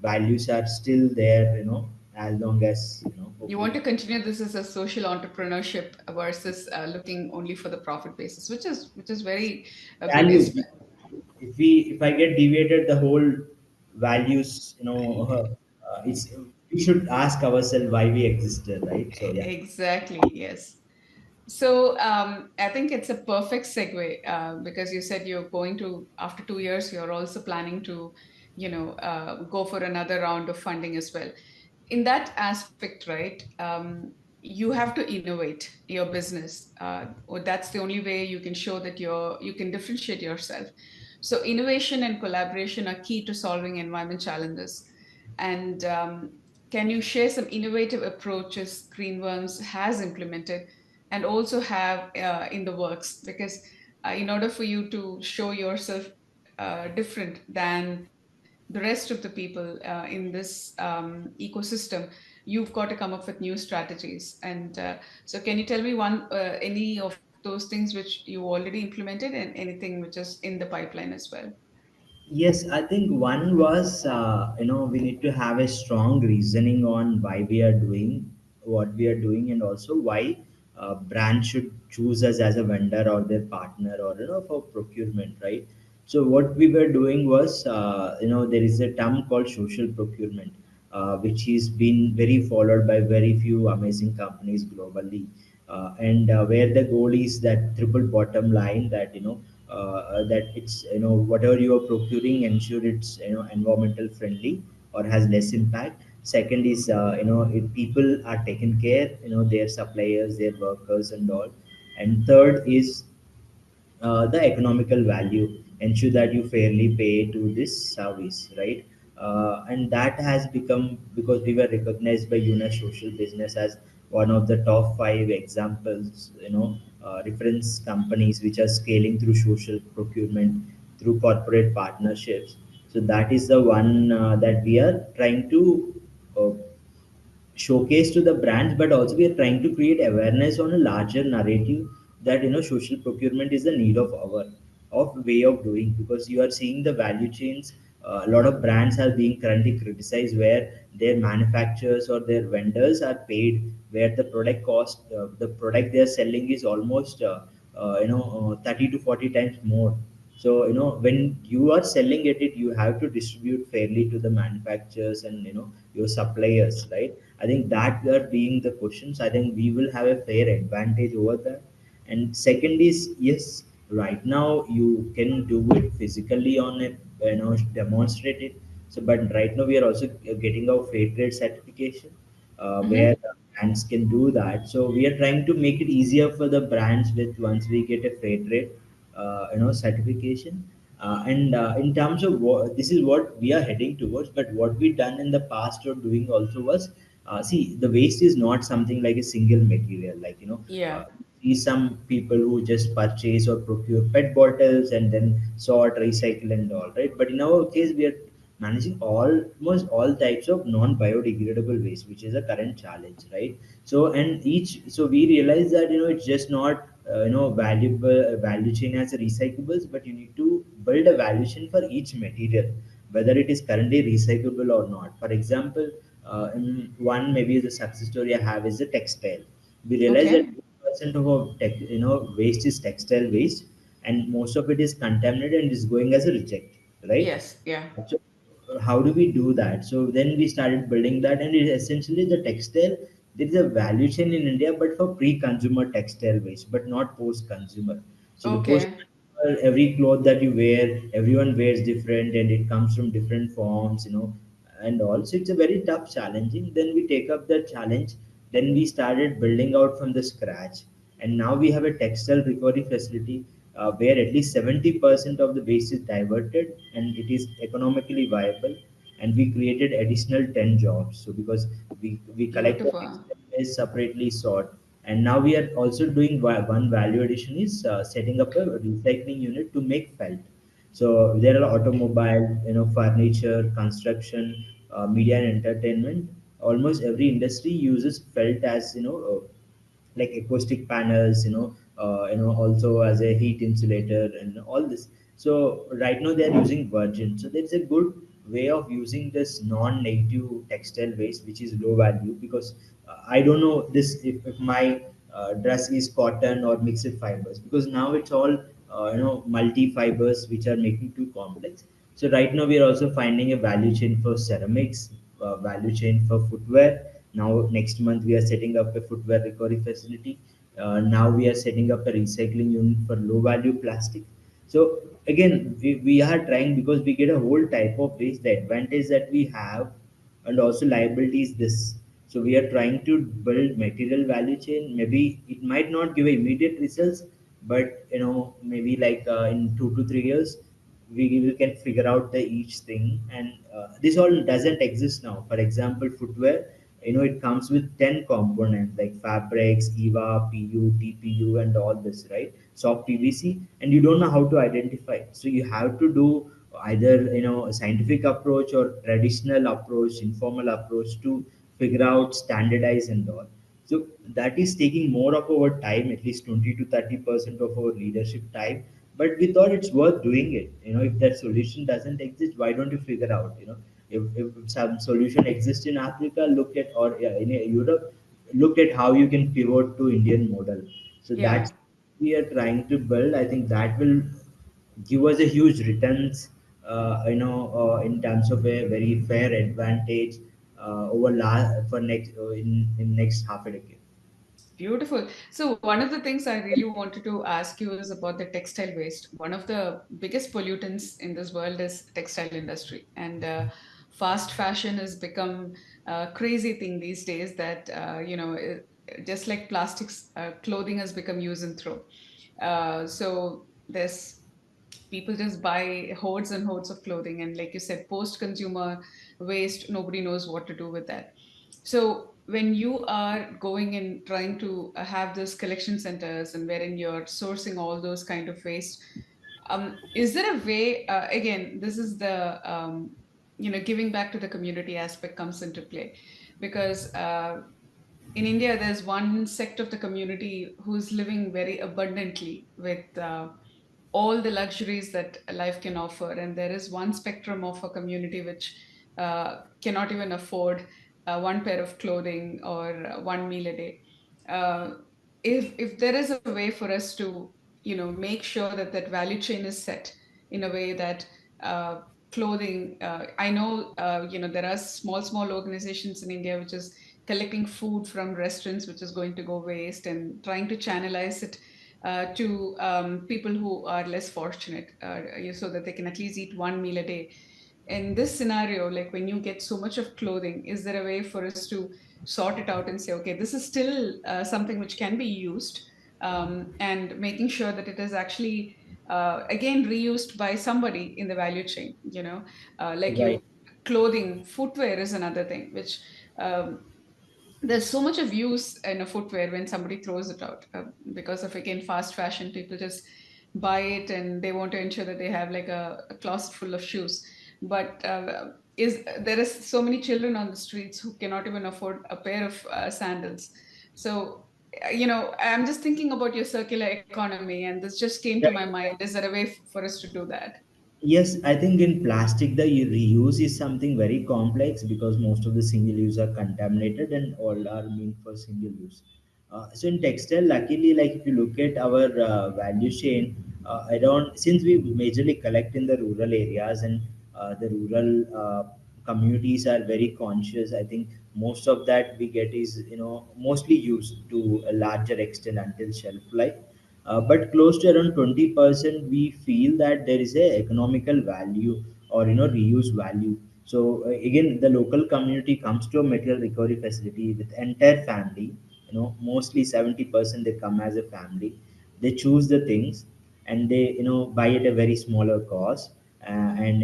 [SPEAKER 4] values are still there, as long as
[SPEAKER 2] You want
[SPEAKER 4] hopefully
[SPEAKER 2] to continue this as a social entrepreneurship versus looking only for the profit basis, which is very good
[SPEAKER 4] value.
[SPEAKER 2] as well.
[SPEAKER 4] If I get deviated the whole values, it's we should ask ourselves why we existed, right? So yeah.
[SPEAKER 2] Exactly, yes. So I think it's a perfect segue because you said you're going to, after 2 years, you're also planning to, go for another round of funding as well. In that aspect, right, you have to innovate your business. Or that's the only way you can show that you can differentiate yourself. So innovation and collaboration are key to solving environment challenges. And can you share some innovative approaches Greenworms has implemented and also have in the works? Because in order for you to show yourself different than the rest of the people in this ecosystem, you've got to come up with new strategies. And so, can you tell me any of those things which you already implemented and anything which is in the pipeline as well?
[SPEAKER 4] Yes, I think one was, we need to have a strong reasoning on why we are doing what we are doing, and also why brands should choose us as a vendor or their partner, or for procurement, right? So what we were doing was, there is a term called social procurement, which is been very followed by very few amazing companies globally, and where the goal is that triple bottom line, that that it's whatever you are procuring, ensure it's environmental friendly or has less impact. Second is, if people are taken care, their suppliers, their workers and all. And third is the economical value, ensure that you fairly pay to this service, right? And that has become, because we were recognized by UNES Social Business as one of the top 5 examples, reference companies which are scaling through social procurement through corporate partnerships. So that is the one that we are trying to uh, showcase to the brands, but also we are trying to create awareness on a larger narrative that social procurement is the need of our of way of doing, because you are seeing the value chains. A lot of brands are being currently criticized where their manufacturers or their vendors are paid, where the product cost, the product they are selling is almost 30 to 40 times more. So when you are selling it, you have to distribute fairly to the manufacturers and your suppliers, right? I think that are being the questions. I think we will have a fair advantage over that. And second is, yes, right now you can do it physically on a demonstrate it. So, but right now we are also getting our fair trade certification, where
[SPEAKER 2] Mm-hmm.
[SPEAKER 4] brands can do that. So we are trying to make it easier for the brands with once we get a fair trade certification. And in terms of what, this is what we are heading towards, but what we done in the past or doing also was, see, the waste is not something like a single material, like
[SPEAKER 2] Yeah.
[SPEAKER 4] see some people who just purchase or procure pet bottles and then sort, recycle and all, right? But in our case we are managing almost all types of non-biodegradable waste, which is a current challenge, right? So and each, so we realize that it's just not valuable value chain as a recyclables, but you need to build a value chain for each material, whether it is currently recyclable or not. For example, One maybe the success story I have is the textile. We realize that
[SPEAKER 2] Okay.
[SPEAKER 4] 80% of our waste is textile waste, and most of it is contaminated and is going as a reject, right?
[SPEAKER 2] Yes. Yeah.
[SPEAKER 4] So how do we do that? So then we started building that, and it is essentially the textile. There is a value chain in India, but for pre-consumer textile waste, but not post-consumer. So the
[SPEAKER 2] Okay.
[SPEAKER 4] post-consumer, every cloth that you wear, everyone wears different, and it comes from different forms, and also it's a very tough, challenging. Then we take up the challenge. Then we started building out from the scratch, and now we have a textile recovery facility where at least 70% of the waste is diverted and it is economically viable, and we created additional 10 jobs. So because we collect the
[SPEAKER 2] Beautiful.
[SPEAKER 4] textile waste separately sort, and now we are also doing one value addition is setting up a recycling unit to make felt. So there are automobile, furniture, construction, media and entertainment. Almost every industry uses felt as like acoustic panels, also as a heat insulator and all this. So right now they are using virgin. So there's a good way of using this non-native textile waste, which is low value, because I don't know this if my dress is cotton or mixed fibers, because now it's all multi fibers which are making too complex. So right now we are also finding a value chain for ceramics, value chain for footwear. Now next month we are setting up a footwear recovery facility. Now we are setting up a recycling unit for low value plastic. So again, we are trying, because we get a whole type of waste. The advantage that we have, and also liability is this. So we are trying to build material value chain. Maybe it might not give immediate results, but maybe like in 2 to 3 years, we can figure out the each thing. And this all doesn't exist now. For example, footwear, it comes with 10 components like fabrics, eva, pu, tpu, and all this, right? Soft pvc, and you don't know how to identify. So you have to do either a scientific approach or traditional approach, informal approach, to figure out, standardize and all. So that is taking more of our time, at least 20 to 30% of our leadership time. But we thought it's worth doing it. If that solution doesn't exist, why don't you figure out? If some solution exists in Africa, look at, or in Europe, look at how you can pivot to Indian model. So
[SPEAKER 2] Yeah.
[SPEAKER 4] that's we are trying to build. I think that will give us a huge returns, in terms of a very fair advantage for next in next half a decade.
[SPEAKER 2] Beautiful. So, one of the things I really wanted to ask you is about the textile waste. One of the biggest pollutants in this world is textile industry, and fast fashion has become a crazy thing these days. That just like plastics, clothing has become use and throw. So there's people just buy hordes and hordes of clothing, and like you said, post consumer waste, nobody knows what to do with that. So when you are going and trying to have those collection centers and wherein you're sourcing all those kind of waste, is there a way, again, this is the giving back to the community aspect comes into play, because in India, there's one sect of the community who's living very abundantly with all the luxuries that life can offer. And there is one spectrum of a community which cannot even afford one pair of clothing or one meal a day. Uh, if there is a way for us to, make sure that that value chain is set in a way that uh, clothing, I know, there are small organizations in India which is collecting food from restaurants which is going to go waste and trying to channelize it to people who are less fortunate, so that they can at least eat one meal a day. In this scenario, like when you get so much of clothing, is there a way for us to sort it out and say, okay, this is still something which can be used, and making sure that it is actually again reused by somebody in the value chain, like
[SPEAKER 4] Right.
[SPEAKER 2] you clothing, footwear is another thing which there's so much of use in a footwear when somebody throws it out, because of, again, fast fashion. People just buy it and they want to ensure that they have like a closet full of shoes. But is there is so many children on the streets who cannot even afford a pair of sandals. So I'm just thinking about your circular economy, and this just came to my mind. Is there a way for us to do that?
[SPEAKER 4] Yes, I think in plastic the reuse is something very complex because most of the single use are contaminated and all are meant for single use. So in textile, luckily, like if you look at our value chain, around since we majorly collect in the rural areas and the rural communities are very conscious. I think most of that we get is mostly used to a larger extent until shelf life, but close to around 20% we feel that there is a economical value or reuse value. So again the local community comes to a material recovery facility with entire family. Mostly 70% they come as a family. They choose the things and they buy at a very smaller cost. And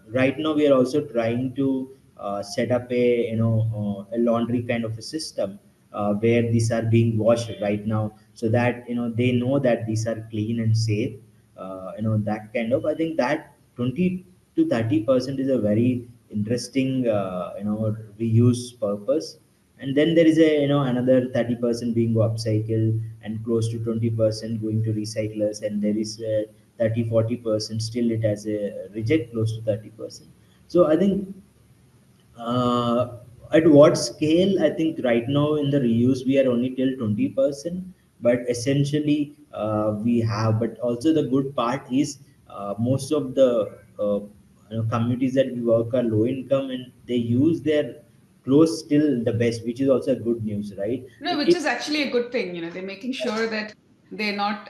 [SPEAKER 4] right now we are also trying to set up a laundry kind of a system where these are being washed right now, so that they know that these are clean and safe. That kind of, I think that 20 to 30% is a very interesting reuse purpose. And then there is a another 30% being upcycled, and close to 20% going to recyclers, and there is 30-40% still it has a reject, close to 30%. So I think at what scale, I think right now in the reuse we are only till 20%, but essentially we have. But also the good part is most of the communities that we work are low income and they use their clothes still the best, which is also a good news, right?
[SPEAKER 2] No, which is actually a good thing. They're making sure that they're not,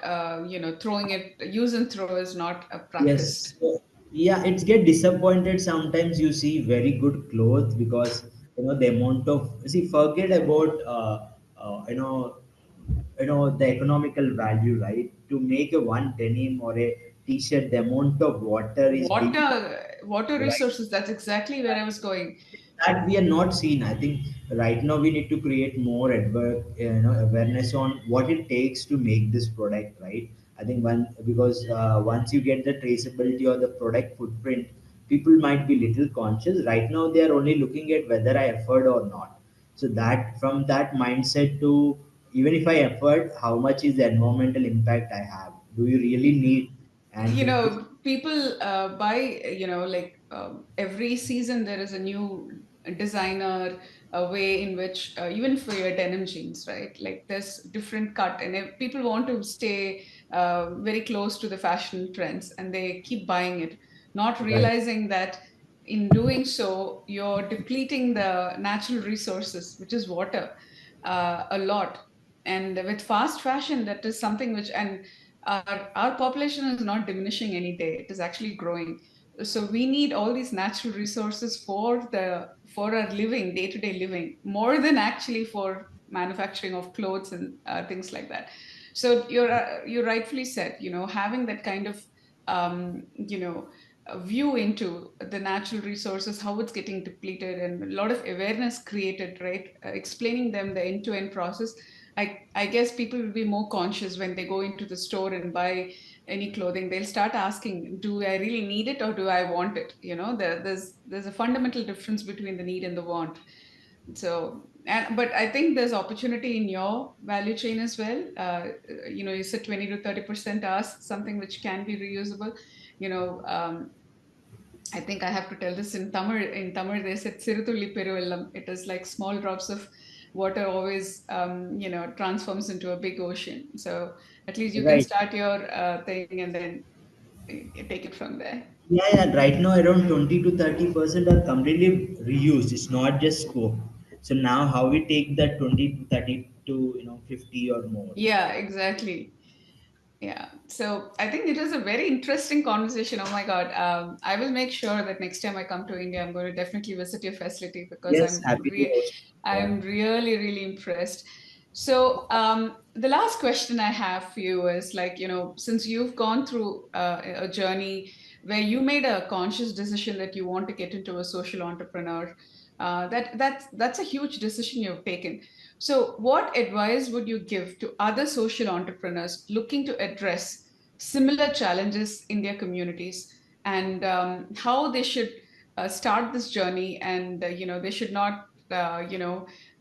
[SPEAKER 2] throwing it, use and throw is not
[SPEAKER 4] Yes.
[SPEAKER 2] practiced.
[SPEAKER 4] So, yeah, it's get disappointed sometimes. You see very good clothes because the amount of, see, forget about the economical value, right? To make a one denim or a t-shirt, the amount of water is being,
[SPEAKER 2] Water
[SPEAKER 4] right?
[SPEAKER 2] resources, that's exactly where I was going.
[SPEAKER 4] That we are not seen. I think right now we need to create more awareness on what it takes to make this product, right? I think because once you get the traceability or the product footprint, people might be little conscious. Right now they are only looking at whether I afford or not. So that from that mindset to, even if I afford, how much is the environmental impact I have? Do you really need? And
[SPEAKER 2] People buy, like every season there is a new designer, a way in which, even for your denim jeans, right? Like there's different cut, and if people want to stay very close to the fashion trends, and they keep buying it, not
[SPEAKER 4] right,
[SPEAKER 2] realizing that in doing so, you're depleting the natural resources, which is water, a lot. And with fast fashion, that is something which, and our population is not diminishing any day, it is actually growing. So we need all these natural resources for our living, day-to-day living, more than actually for manufacturing of clothes and things like that. So you rightfully said, having that kind of a view into the natural resources, how it's getting depleted, and a lot of awareness created, right? Explaining them the end-to-end process. I guess people will be more conscious when they go into the store and buy any clothing. They'll start asking, do I really need it or do I want it? There's a fundamental difference between the need and the want. So, but I think there's opportunity in your value chain as well. You said 20 to 30% are something which can be reusable. You know, um, I think I have to tell this in Tamil. In Tamil, they said "Sirutulli Peruvellam." It is like small drops of water always, transforms into a big ocean. So at least you can
[SPEAKER 4] right.
[SPEAKER 2] start your thing and then take it from there.
[SPEAKER 4] Yeah, yeah. Right now, around 20 to 30% are completely reused. It's not just scope. So now, how we take that 20 to 30 to 50 or more?
[SPEAKER 2] Yeah, exactly. Yeah. So I think it was a very interesting conversation. Oh my God. I will make sure that next time I come to India, I'm going to definitely visit your facility because
[SPEAKER 4] Yes, happy to host. Yeah.
[SPEAKER 2] I'm really, really impressed. So the last question I have for you is like, since you've gone through a journey where you made a conscious decision that you want to get into a social entrepreneur, that's a huge decision you've taken. So, what advice would you give to other social entrepreneurs looking to address similar challenges in their communities, and how they should start this journey? And they should not,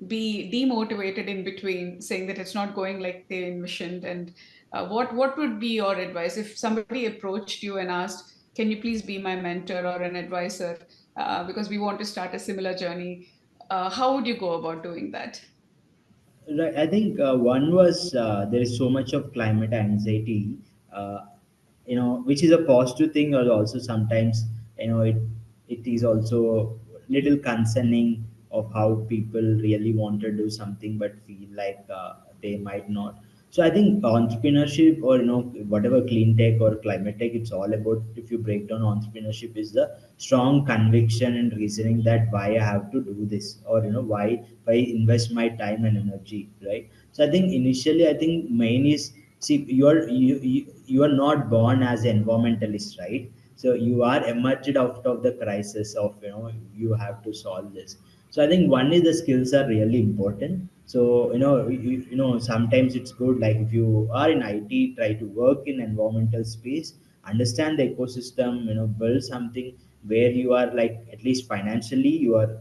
[SPEAKER 2] be demotivated in between, saying that it's not going like they envisioned. And what would be your advice if somebody approached you and asked, can you please be my mentor or an advisor, because we want to start a similar journey? How would you go about doing that?
[SPEAKER 4] Right. I think one was there is so much of climate anxiety, uh, which is a positive thing, or also sometimes, it is also little concerning of how people really want to do something but feel like they might not. So I think entrepreneurship, or whatever clean tech or climate tech, it's all about, if you break down entrepreneurship, is the strong conviction and reasoning that why I have to do this, or why invest my time and energy, right? So I think initially, I think main is, see, you are not born as an environmentalist, right? So you are emerged out of the crisis of, you have to solve this. So I think one is the skills are really important. So sometimes it's good, like if you are in IT, try to work in environmental space, understand the ecosystem, build something where you are like, at least financially, you are,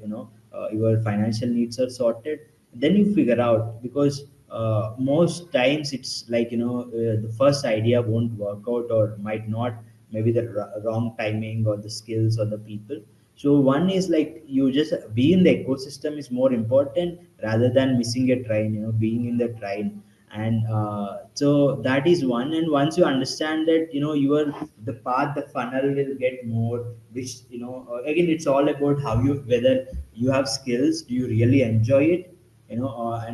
[SPEAKER 4] your financial needs are sorted. Then you figure out, because most times it's like, the first idea won't work out, or might not, maybe the wrong timing, or the skills, or the people. So one is like, you just be in the ecosystem is more important, rather than missing a train, being in the train. And so that is one. And once you understand that, your the path, the funnel will get more, which, again, it's all about how you, whether you have skills, do you really enjoy it, and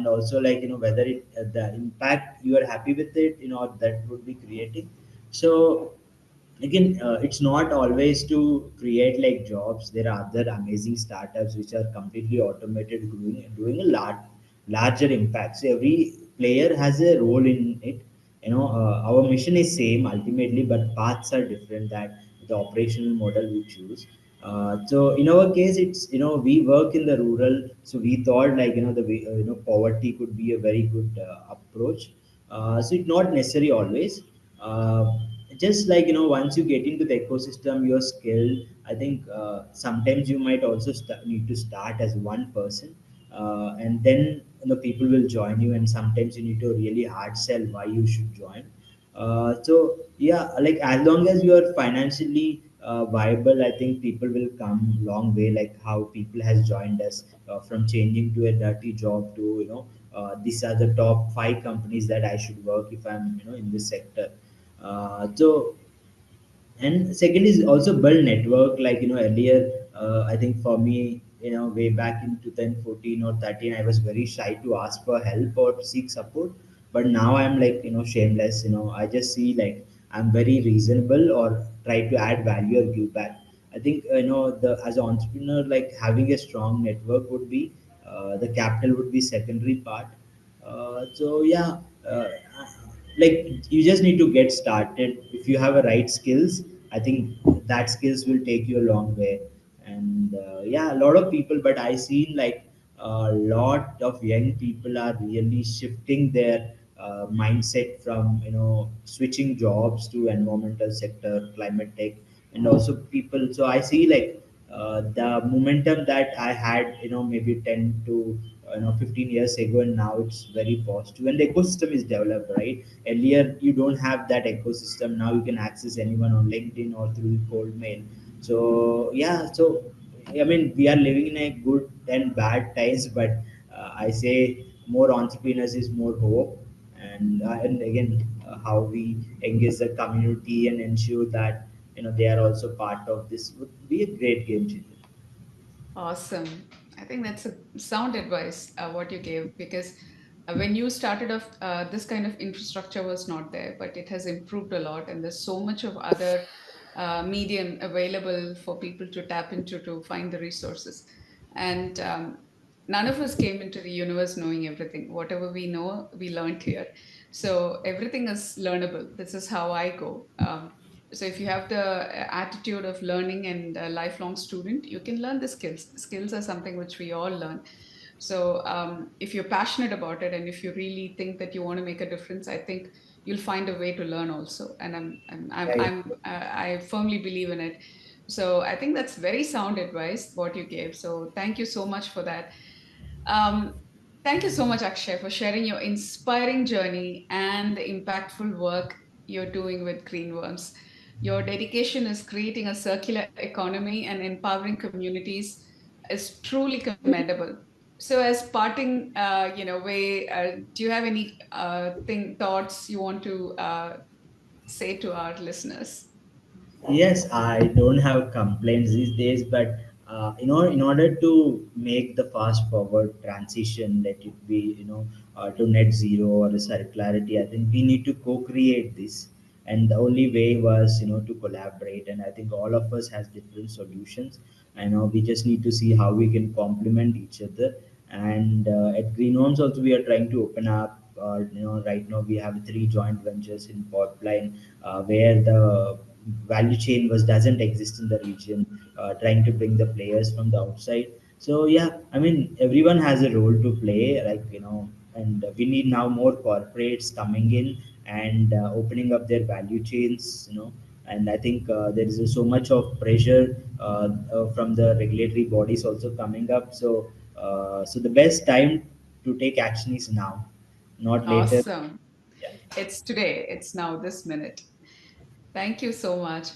[SPEAKER 4] also, like, whether it, the impact, you are happy with it, that would be creating. So again, it's not always to create like jobs. There are other amazing startups which are completely automated, doing a larger impact. So every player has a role in it. Our mission is same ultimately, but paths are different, that the operational model we choose. So in our case, it's, we work in the rural, so we thought, like, the way, poverty could be a very good approach. So it's not necessary always. Just like, once you get into the ecosystem, you're skilled. I think sometimes you might also need to start as one person, and then, people will join you, and sometimes you need to really hard sell why you should join. So yeah, like, as long as you are financially viable, I think people will come long way, like how people has joined us, from changing to a dirty job to, these are the top 5 companies that I should work if I'm, in this sector. So, and second is also build network, like, earlier, I think for me, way back in 2014 or 13, I was very shy to ask for help or seek support. But now I'm like, shameless, I just see like I'm very reasonable, or try to add value or give back. I think, the as an entrepreneur, like, having a strong network would be, the capital would be secondary part. So yeah, like, you just need to get started. If you have a right skills, I think that skills will take you a long way. And yeah, a lot of people, but I seen like a lot of young people are really shifting their mindset from, switching jobs to environmental sector, climate tech, and also people. So I see like, the momentum that I had, maybe 10 to, 15 years ago, and now it's very positive, and the ecosystem is developed, right? Earlier, you don't have that ecosystem. Now you can access anyone on LinkedIn or through cold mail. So yeah, so I mean, we are living in a good and bad times, but I say more entrepreneurs is more hope. And again, how we engage the community and ensure that, they are also part of this, would be a great game changer.
[SPEAKER 2] Awesome. I think that's a sound advice, what you gave, because when you started off, this kind of infrastructure was not there, but it has improved a lot, and there's so much of other medium available for people to tap into to find the resources. And none of us came into the universe knowing everything. Whatever we know, we learned here. So everything is learnable. This is how I go. So if you have the attitude of learning and a lifelong student, you can learn the skills are something which we all learn. So if you're passionate about it, and if you really think that you want to make a difference, I think you'll find a way to learn also. And
[SPEAKER 4] Right.
[SPEAKER 2] I firmly believe in it. So I think that's very sound advice what you gave, so thank you so much for that. um, Thank you so much, Akshay, for sharing your inspiring journey and the impactful work you're doing with greenworms. Your dedication is creating a circular economy and empowering communities is truly commendable. So, as parting, way, do you have any thoughts you want to say to our listeners?
[SPEAKER 4] Yes, I don't have complaints these days, but in order to make the fast forward transition, let it be, to net zero or the circularity, I think we need to co-create this, and the only way was, to collaborate. And I think all of us has different solutions. I know we just need to see how we can complement each other. And at Green Homes also, we are trying to open up. Right now we have three joint ventures in pipeline, where the value chain was doesn't exist in the region, trying to bring the players from the outside. So yeah, I mean everyone has a role to play, like, and we need now more corporates coming in and opening up their value chains, and I think there is so much of pressure from the regulatory bodies also coming up. So the best time to take action is now, not later.
[SPEAKER 2] Awesome.
[SPEAKER 4] Yeah.
[SPEAKER 2] It's today, it's now, this minute. Thank you so much.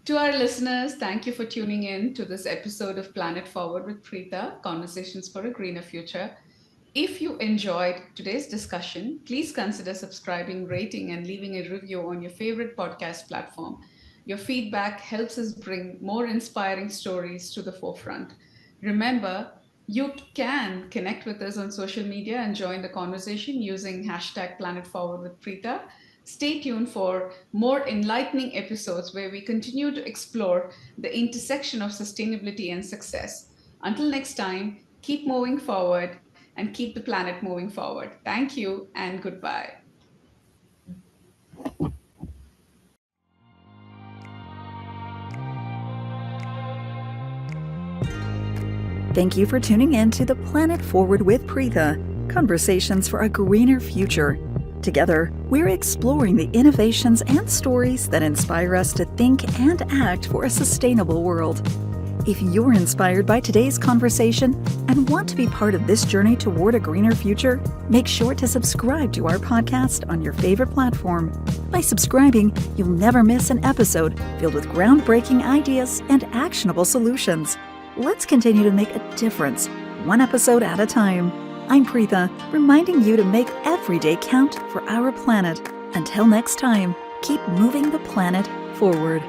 [SPEAKER 2] To our listeners, thank you for tuning in to this episode of Planet Forward with Preetha, Conversations for a Greener Future. If you enjoyed today's discussion, please consider subscribing, rating, and leaving a review on your favorite podcast platform. Your feedback helps us bring more inspiring stories to the forefront. Remember, you can connect with us on social media and join the conversation using hashtag Planet Forward with Preetha. Stay tuned for more enlightening episodes where we continue to explore the intersection of sustainability and success. Until next time, keep moving forward and keep the planet moving forward. Thank you and goodbye.
[SPEAKER 1] Thank you for tuning in to the Planet Forward with Preetha, Conversations for a Greener Future. Together, we're exploring the innovations and stories that inspire us to think and act for a sustainable world. If you're inspired by today's conversation and want to be part of this journey toward a greener future, make sure to subscribe to our podcast on your favorite platform. By subscribing, you'll never miss an episode filled with groundbreaking ideas and actionable solutions. Let's continue to make a difference, one episode at a time. I'm Preetha, reminding you to make every day count for our planet. Until next time, keep moving the planet forward.